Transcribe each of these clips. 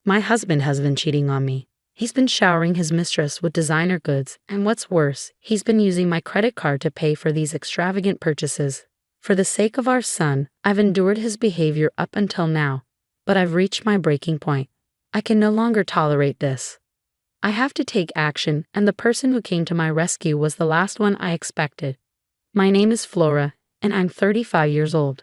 My husband has been cheating on me. He's been showering his mistress with designer goods, and what's worse, he's been using my credit card to pay for these extravagant purchases. For the sake of our son, I've endured his behavior up until now, but I've reached my breaking point. I can no longer tolerate this. I have to take action, and the person who came to my rescue was the last one I expected. My name is Flora, and I'm 35 years old.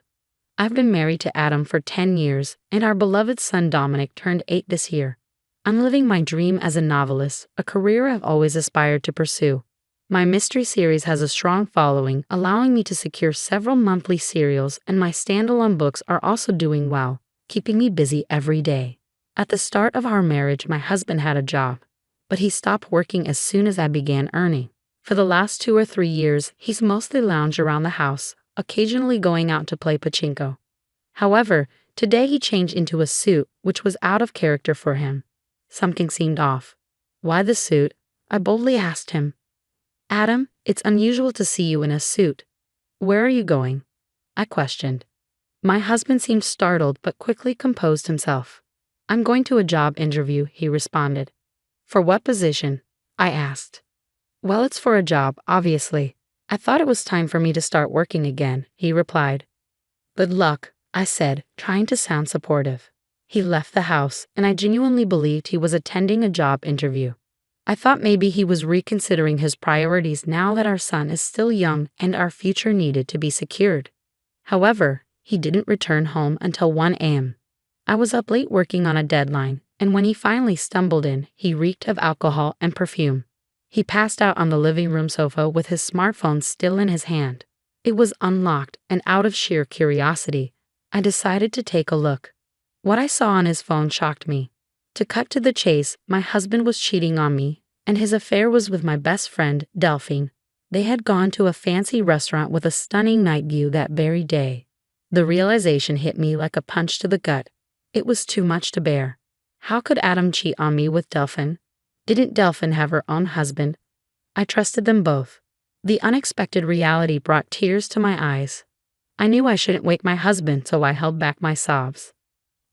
I've been married to Adam for 10 years, and our beloved son Dominic turned 8 this year. I'm living my dream as a novelist, a career I've always aspired to pursue. My mystery series has a strong following, allowing me to secure several monthly serials, and my standalone books are also doing well, keeping me busy every day. At the start of our marriage, my husband had a job, but he stopped working as soon as I began earning. For the last 2 or 3 years, he's mostly lounged around the house, occasionally going out to play pachinko. However, today he changed into a suit, which was out of character for him. Something seemed off. Why the suit? I boldly asked him. Adam, it's unusual to see you in a suit. Where are you going? I questioned. My husband seemed startled but quickly composed himself. I'm going to a job interview, he responded. For what position? I asked. Well, it's for a job, obviously. I thought it was time for me to start working again, he replied. Good luck, I said, trying to sound supportive. He left the house, and I genuinely believed he was attending a job interview. I thought maybe he was reconsidering his priorities now that our son is still young and our future needed to be secured. However, he didn't return home until 1 a.m. I was up late working on a deadline, and when he finally stumbled in, he reeked of alcohol and perfume. He passed out on the living room sofa with his smartphone still in his hand. It was unlocked, and out of sheer curiosity, I decided to take a look. What I saw on his phone shocked me. To cut to the chase, my husband was cheating on me, and his affair was with my best friend, Delphine. They had gone to a fancy restaurant with a stunning night view that very day. The realization hit me like a punch to the gut. It was too much to bear. How could Adam cheat on me with Delphine? Didn't Delphine have her own husband? I trusted them both. The unexpected reality brought tears to my eyes. I knew I shouldn't wake my husband, so I held back my sobs.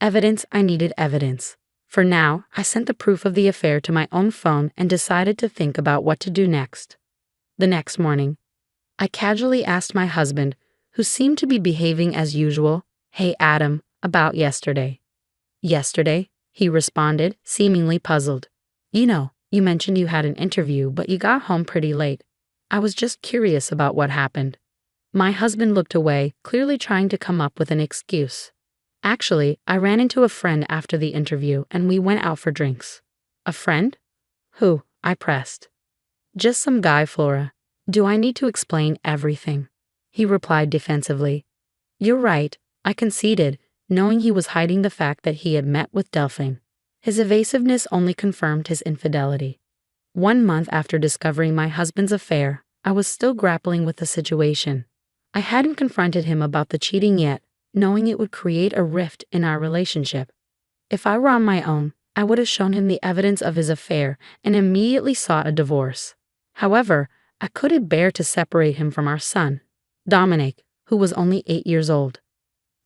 I needed evidence. For now, I sent the proof of the affair to my own phone and decided to think about what to do next. The next morning, I casually asked my husband, who seemed to be behaving as usual, Hey Adam, about yesterday. Yesterday? He responded, seemingly puzzled. You mentioned you had an interview, but you got home pretty late. I was just curious about what happened. My husband looked away, clearly trying to come up with an excuse. Actually, I ran into a friend after the interview and we went out for drinks. A friend? Who? I pressed. Just some guy, Flora. Do I need to explain everything? He replied defensively. You're right, I conceded, knowing he was hiding the fact that he had met with Delphine. His evasiveness only confirmed his infidelity. 1 month after discovering my husband's affair, I was still grappling with the situation. I hadn't confronted him about the cheating yet, knowing it would create a rift in our relationship. If I were on my own, I would have shown him the evidence of his affair and immediately sought a divorce. However, I couldn't bear to separate him from our son, Dominic, who was only 8 years old.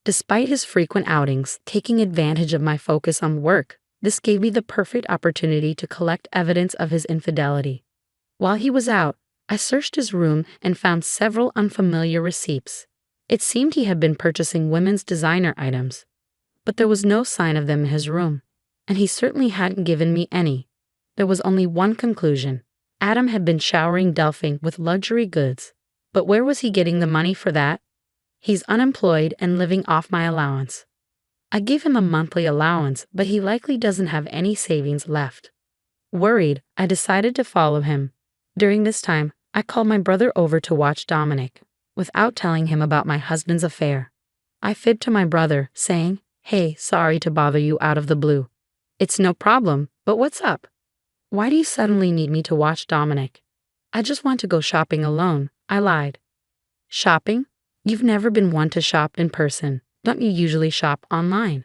Despite his frequent outings, taking advantage of my focus on work, this gave me the perfect opportunity to collect evidence of his infidelity. While he was out, I searched his room and found several unfamiliar receipts. It seemed he had been purchasing women's designer items, but there was no sign of them in his room, and he certainly hadn't given me any. There was only one conclusion. Adam had been showering Delphine with luxury goods, but where was he getting the money for that? He's unemployed and living off my allowance. I give him a monthly allowance, but he likely doesn't have any savings left. Worried, I decided to follow him. During this time, I called my brother over to watch Dominic, without telling him about my husband's affair. I fibbed to my brother, saying, Hey, sorry to bother you out of the blue. It's no problem, but what's up? Why do you suddenly need me to watch Dominic? I just want to go shopping alone, I lied. Shopping? You've never been one to shop in person. Don't you usually shop online?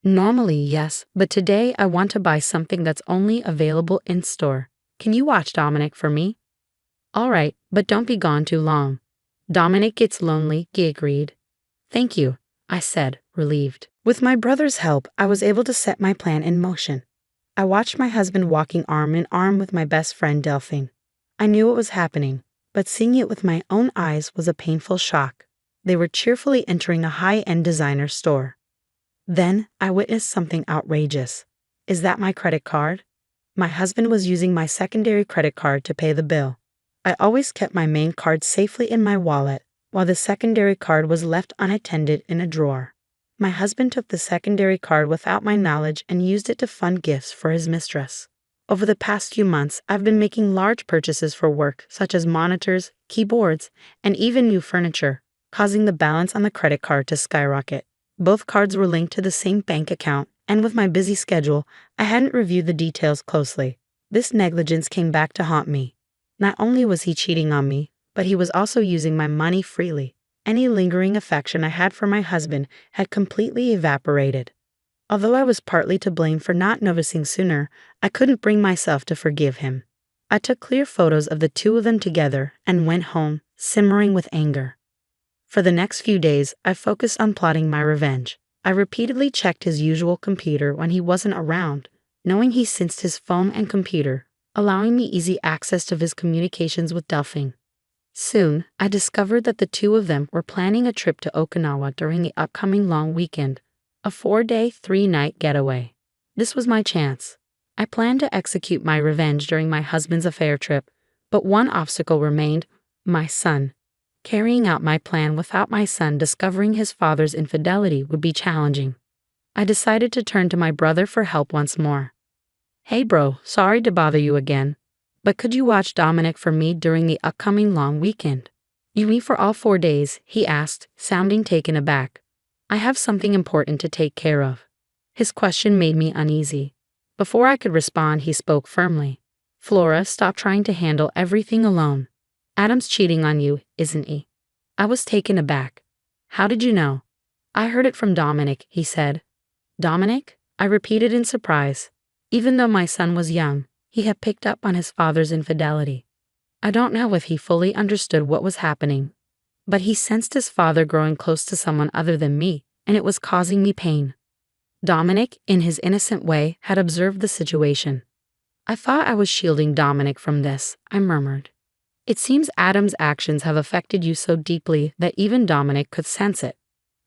Normally, yes, but today I want to buy something that's only available in store. Can you watch Dominic for me? All right, but don't be gone too long. Dominic gets lonely, he agreed. Thank you, I said, relieved. With my brother's help, I was able to set my plan in motion. I watched my husband walking arm in arm with my best friend Delphine. I knew what was happening, but seeing it with my own eyes was a painful shock. They were cheerfully entering a high-end designer store. Then I witnessed something outrageous. Is that my credit card? My husband was using my secondary credit card to pay the bill. I always kept my main card safely in my wallet, while the secondary card was left unattended in a drawer. My husband took the secondary card without my knowledge and used it to fund gifts for his mistress. Over the past few months, I've been making large purchases for work, such as monitors, keyboards, and even new furniture, causing the balance on the credit card to skyrocket. Both cards were linked to the same bank account, and with my busy schedule, I hadn't reviewed the details closely. This negligence came back to haunt me. Not only was he cheating on me, but he was also using my money freely. Any lingering affection I had for my husband had completely evaporated. Although I was partly to blame for not noticing sooner, I couldn't bring myself to forgive him. I took clear photos of the two of them together and went home, simmering with anger. For the next few days, I focused on plotting my revenge. I repeatedly checked his usual computer when he wasn't around, knowing he sensed his phone and computer, allowing me easy access to his communications with Delphine. Soon, I discovered that the two of them were planning a trip to Okinawa during the upcoming long weekend, a 4-day, 3-night getaway. This was my chance. I planned to execute my revenge during my husband's affair trip, but one obstacle remained: my son. Carrying out my plan without my son discovering his father's infidelity would be challenging. I decided to turn to my brother for help once more. Hey bro, sorry to bother you again, but could you watch Dominic for me during the upcoming long weekend? You mean for all 4 days? He asked, sounding taken aback. I have something important to take care of. His question made me uneasy. Before I could respond, he spoke firmly. Flora, stop trying to handle everything alone. Adam's cheating on you, isn't he? I was taken aback. How did you know? I heard it from Dominic, he said. Dominic? I repeated in surprise. Even though my son was young, he had picked up on his father's infidelity. I don't know if he fully understood what was happening, but he sensed his father growing close to someone other than me, and it was causing me pain. Dominic, in his innocent way, had observed the situation. I thought I was shielding Dominic from this, I murmured. It seems Adam's actions have affected you so deeply that even Dominic could sense it.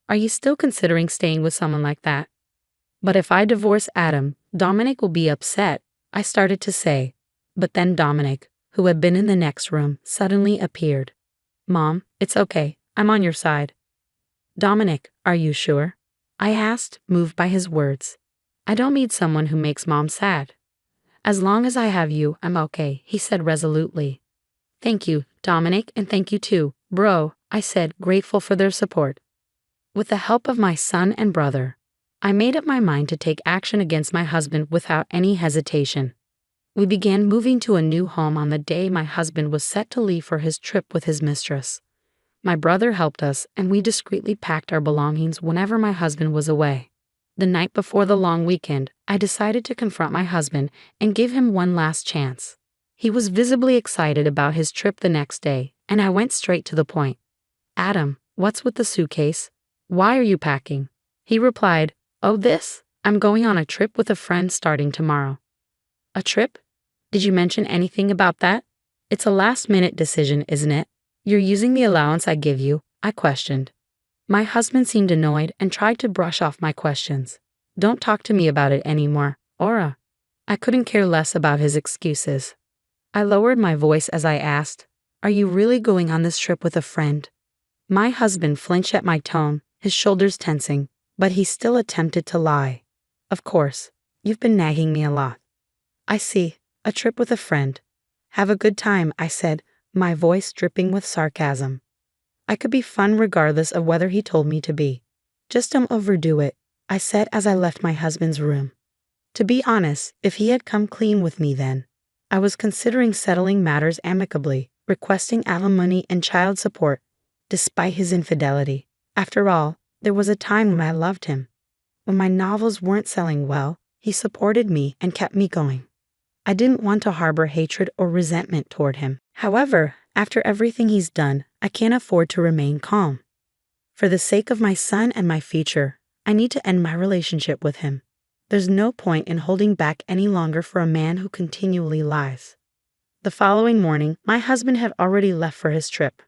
Are you still considering staying with someone like that? But if I divorce Adam, Dominic will be upset, I started to say. But then Dominic, who had been in the next room, suddenly appeared. Mom, it's okay, I'm on your side. Dominic, are you sure? I asked, moved by his words. I don't need someone who makes Mom sad. As long as I have you, I'm okay, he said resolutely. Thank you, Dominic, and thank you too, bro, I said, grateful for their support. With the help of my son and brother, I made up my mind to take action against my husband without any hesitation. We began moving to a new home on the day my husband was set to leave for his trip with his mistress. My brother helped us, and we discreetly packed our belongings whenever my husband was away. The night before the long weekend, I decided to confront my husband and give him one last chance. He was visibly excited about his trip the next day, and I went straight to the point. Adam, what's with the suitcase? Why are you packing? He replied, Oh, this? I'm going on a trip with a friend starting tomorrow. A trip? Did you mention anything about that? It's a last-minute decision, isn't it? You're using the allowance I give you, I questioned. My husband seemed annoyed and tried to brush off my questions. Don't talk to me about it anymore, Aura. I couldn't care less about his excuses. I lowered my voice as I asked, Are you really going on this trip with a friend? My husband flinched at my tone, his shoulders tensing, but he still attempted to lie. Of course, you've been nagging me a lot. I see, a trip with a friend. Have a good time, I said, my voice dripping with sarcasm. I could be fun regardless of whether he told me to be. Just don't overdo it, I said as I left my husband's room. To be honest, if he had come clean with me then, I was considering settling matters amicably, requesting alimony and child support, despite his infidelity. After all, there was a time when I loved him. When my novels weren't selling well, he supported me and kept me going. I didn't want to harbor hatred or resentment toward him. However, after everything he's done, I can't afford to remain calm. For the sake of my son and my future, I need to end my relationship with him. There's no point in holding back any longer for a man who continually lies. The following morning, my husband had already left for his trip.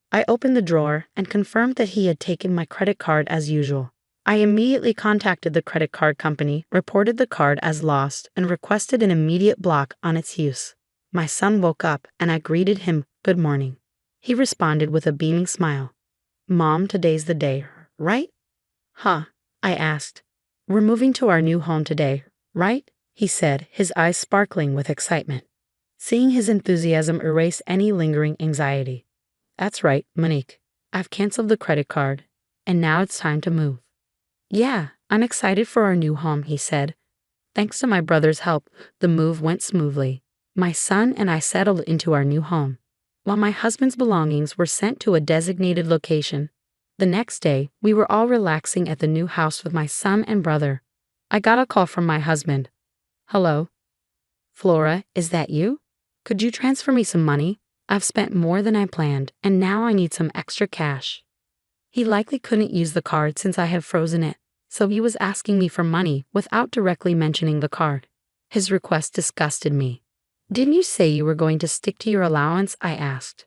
I opened the drawer and confirmed that he had taken my credit card as usual. I immediately contacted the credit card company, reported the card as lost, and requested an immediate block on its use. My son woke up and I greeted him, "Good morning." He responded with a beaming smile. "Mom, today's the day, right?" "Huh?" I asked. "We're moving to our new home today, right?" he said, his eyes sparkling with excitement. Seeing his enthusiasm erase any lingering anxiety. "That's right, Monique. I've canceled the credit card, and now it's time to move." "Yeah, I'm excited for our new home," he said. Thanks to my brother's help, the move went smoothly. My son and I settled into our new home, while my husband's belongings were sent to a designated location. The next day, we were all relaxing at the new house with my son and brother. I got a call from my husband. "Hello? Flora, is that you? Could you transfer me some money? I've spent more than I planned, and now I need some extra cash." He likely couldn't use the card since I had frozen it, so he was asking me for money without directly mentioning the card. His request disgusted me. "Didn't you say you were going to stick to your allowance?" I asked.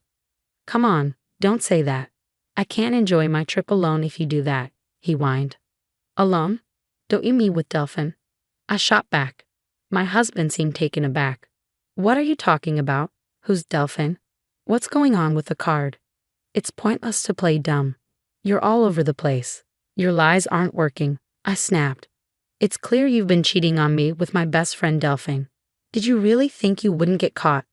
"Come on, don't say that. I can't enjoy my trip alone if you do that," he whined. "Alone? Don't you mean with Delphin?" I shot back. My husband seemed taken aback. "What are you talking about? Who's Delphin? What's going on with the card? It's pointless to play dumb. You're all over the place. Your lies aren't working," I snapped. "It's clear you've been cheating on me with my best friend Delphin. Did you really think you wouldn't get caught?"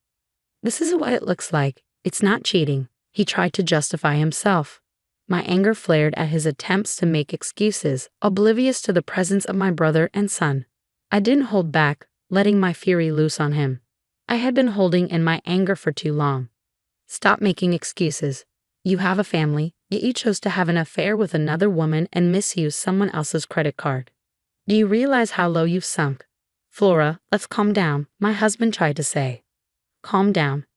"This is what it looks like. It's not cheating," he tried to justify himself. My anger flared at his attempts to make excuses, oblivious to the presence of my brother and son. I didn't hold back, letting my fury loose on him. I had been holding in my anger for too long. "Stop making excuses. You have a family, yet you chose to have an affair with another woman and misuse someone else's credit card. Do you realize how low you've sunk?" "Flora, let's calm down," my husband tried to say. "Calm down?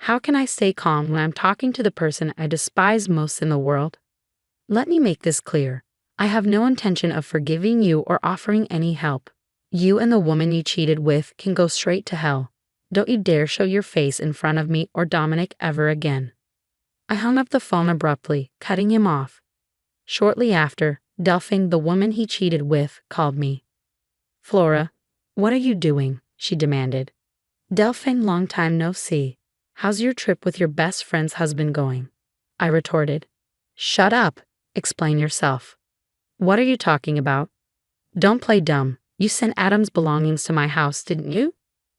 How can I stay calm when I'm talking to the person I despise most in the world? Let me make this clear. I have no intention of forgiving you or offering any help. You and the woman you cheated with can go straight to hell. Don't you dare show your face in front of me or Dominic ever again." I hung up the phone abruptly, cutting him off. Shortly after, Delphine, the woman he cheated with, called me. "Flora, what are you doing?" she demanded. "Delphine, long time no see. How's your trip with your best friend's husband going?" I retorted. "Shut up. Explain yourself." "What are you talking about?" "Don't play dumb. You sent Adam's belongings to my house, didn't you?"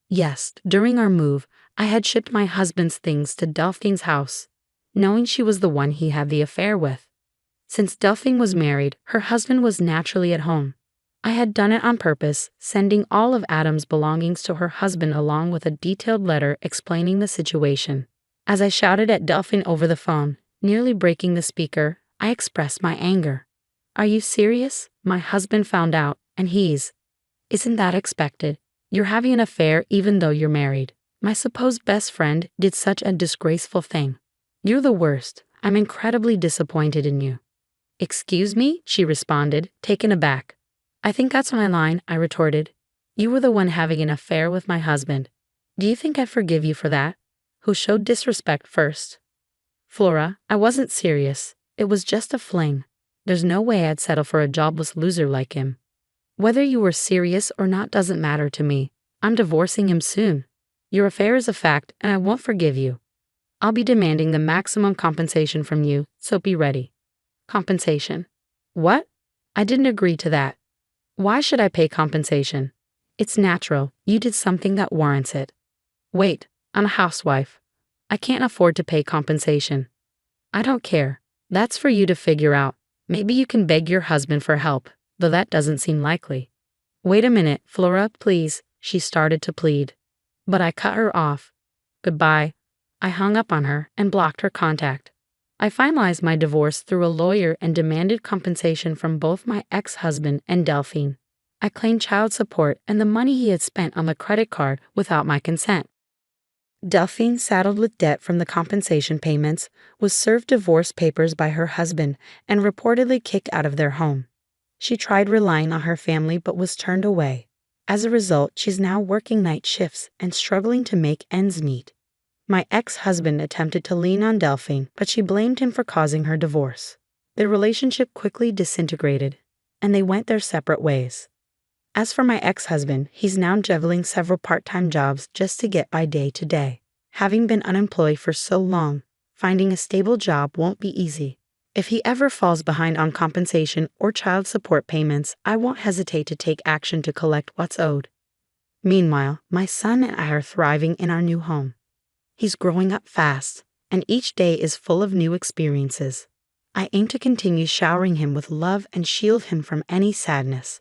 "Yes, during our move, I had shipped my husband's things to Delphine's house, knowing she was the one he had the affair with. Since Delphine was married, her husband was naturally at home. I had done it on purpose, sending all of Adam's belongings to her husband along with a detailed letter explaining the situation. As I shouted at Delphine over the phone, nearly breaking the speaker, I expressed my anger. "Are you serious? My husband found out, and Isn't that expected? You're having an affair even though you're married. My supposed best friend did such a disgraceful thing. You're the worst. I'm incredibly disappointed in you." "Excuse me?" she responded, taken aback. "I think that's my line," I retorted. "You were the one having an affair with my husband. Do you think I'd forgive you for that? Who showed disrespect first?" "Flora, I wasn't serious. It was just a fling. There's no way I'd settle for a jobless loser like him. Whether you were serious or not doesn't matter to me. I'm divorcing him soon. Your affair is a fact, and I won't forgive you. I'll be demanding the maximum compensation from you, so be ready." "Compensation? What? I didn't agree to that. Why should I pay compensation? It's natural. You did something that warrants it." "Wait, I'm a housewife. I can't afford to pay compensation." "I don't care. That's for you to figure out. Maybe you can beg your husband for help, though that doesn't seem likely." "Wait a minute, Flora, please," she started to plead. But I cut her off. "Goodbye." I hung up on her and blocked her contact. I finalized my divorce through a lawyer and demanded compensation from both my ex-husband and Delphine. I claimed child support and the money he had spent on the credit card without my consent. Delphine, saddled with debt from the compensation payments, was served divorce papers by her husband and reportedly kicked out of their home. She tried relying on her family but was turned away. As a result, she's now working night shifts and struggling to make ends meet. My ex-husband attempted to lean on Delphine, but she blamed him for causing her divorce. Their relationship quickly disintegrated, and they went their separate ways. As for my ex-husband, he's now juggling several part-time jobs just to get by day to day. Having been unemployed for so long, finding a stable job won't be easy. If he ever falls behind on compensation or child support payments, I won't hesitate to take action to collect what's owed. Meanwhile, my son and I are thriving in our new home. He's growing up fast, and each day is full of new experiences. I aim to continue showering him with love and shield him from any sadness.